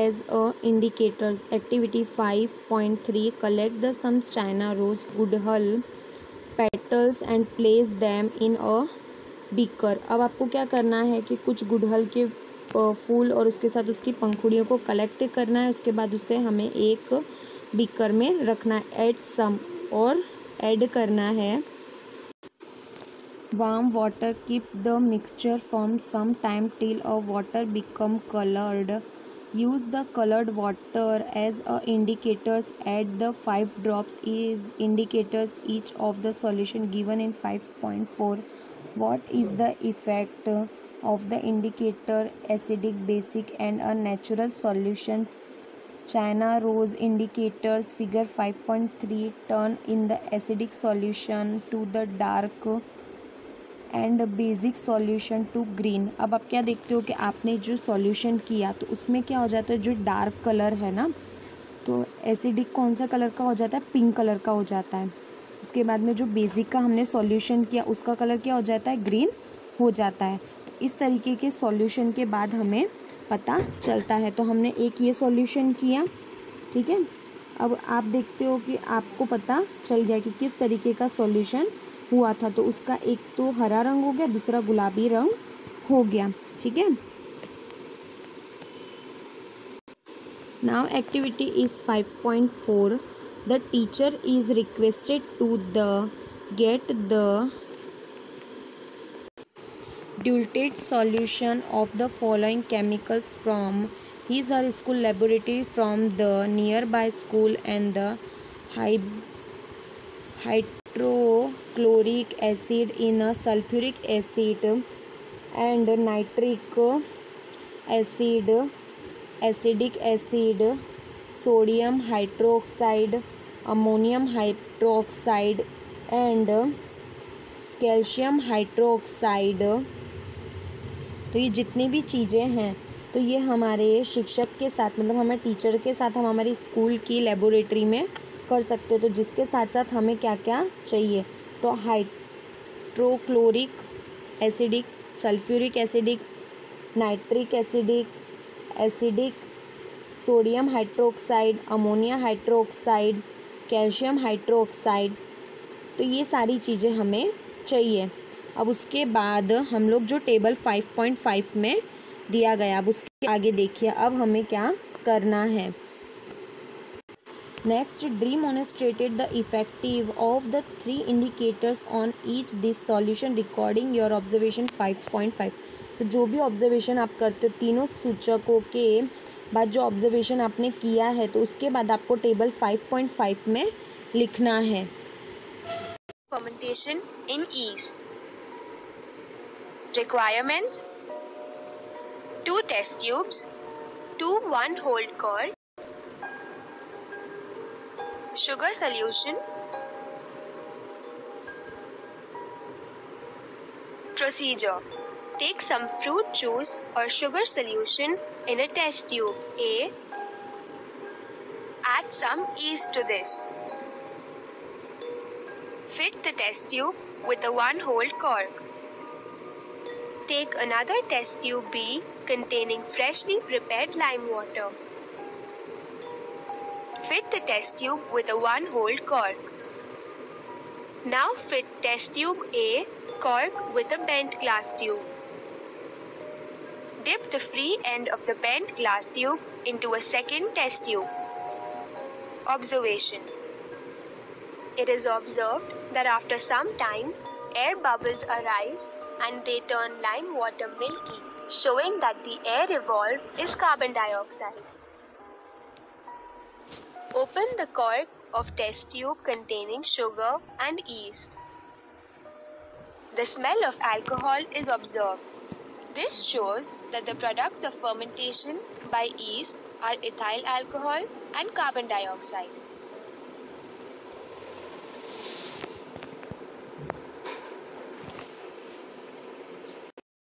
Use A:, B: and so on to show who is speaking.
A: as indicators. Activity 5.3, collect the some China rose गुड़हल petals and place them in a beaker. अब आपको क्या करना है कि कुछ गुड़हल के फूल और उसके साथ उसकी पंखुड़ियों को कलेक्ट करना है, उसके बाद उसे हमें एक बीकर में रखना है. ऐड सम और ऐड करना है warm water. Keep the mixture from some time till a water become colored. Use the colored water as a indicators. Add the 5 drops is indicators each of the solution given in 5.4. What is the effect of the indicator acidic, basic and a natural solution? China rose indicators figure 5.3 turn in the acidic solution to the dark and basic solution to green. अब आप क्या देखते हो कि आपने जो solution किया तो उसमें क्या हो जाता है, जो डार्क कलर है ना, तो एसिडिक कौन सा कलर का हो जाता है, पिंक कलर का हो जाता है. उसके बाद में जो बेसिक का हमने सॉल्यूशन किया उसका कलर क्या हो जाता है, ग्रीन हो जाता है. तो इस तरीके के सॉल्यूशन के बाद हमें पता चलता है. तो हमने एक ये सॉल्यूशन किया, ठीक है. अब आप देखते हो कि आपको पता चल गया कि किस तरीके का सॉल्यूशन हुआ था. तो उसका एक तो हरा रंग हो गया, दूसरा गुलाबी रंग हो गया, ठीक है. Now activity is 5.4. The teacher is requested to the get the diluted solution of the following chemicals from his or school laboratory from the nearby school and the hydrochloric acid in a sulfuric acid and nitric acid, acidic acid, sodium hydroxide, ammonium hydroxide and calcium hydroxide. तो ये जितनी भी चीज़ें हैं तो ये हमारे शिक्षक के साथ, मतलब हमें टीचर के साथ हम हमारी स्कूल की लेबोरेटरी में कर सकते हो. तो जिसके साथ साथ हमें क्या क्या चाहिए, तो hydrochloric acidic, sulphuric acidic, nitric acidic, acidic, sodium hydroxide, ammonia hydroxide, calcium hydroxide. तो ये सारी चीज़ें हमें चाहिए. अब उसके बाद हम लोग जो टेबल 5.5 में दिया गया, अब उसके आगे देखिए अब हमें क्या करना है. Next, demonstrated the effective of the 3 indicators on each this solution recording your observation 5.5. तो जो भी ऑब्जर्वेशन आप करते हो, तीनों सूचकों के बाद जो ऑब्जर्वेशन आपने किया है, तो उसके बाद आपको टेबल 5.5 में लिखना है.
B: Fermentation in yeast. Requirements: 2 test tubes, 2 1-hole cord, sugar solution. Procedure: take some fruit juice or sugar solution in a test tube A. Add some yeast to this. Fit the test tube with a 1-hole cork. Take another test tube B containing freshly prepared lime water. Fit the test tube with a 1-hole cork. Now fit test tube A cork with a bent glass tube. Dip the free end of the bent glass tube into a second test tube. Observation: it is observed that after some time, air bubbles arise and they turn lime water milky, showing that the air evolved is carbon dioxide. Open the cork of test tube containing sugar and yeast. The smell of alcohol is observed. This shows that the products of fermentation by yeast are ethyl alcohol and carbon dioxide.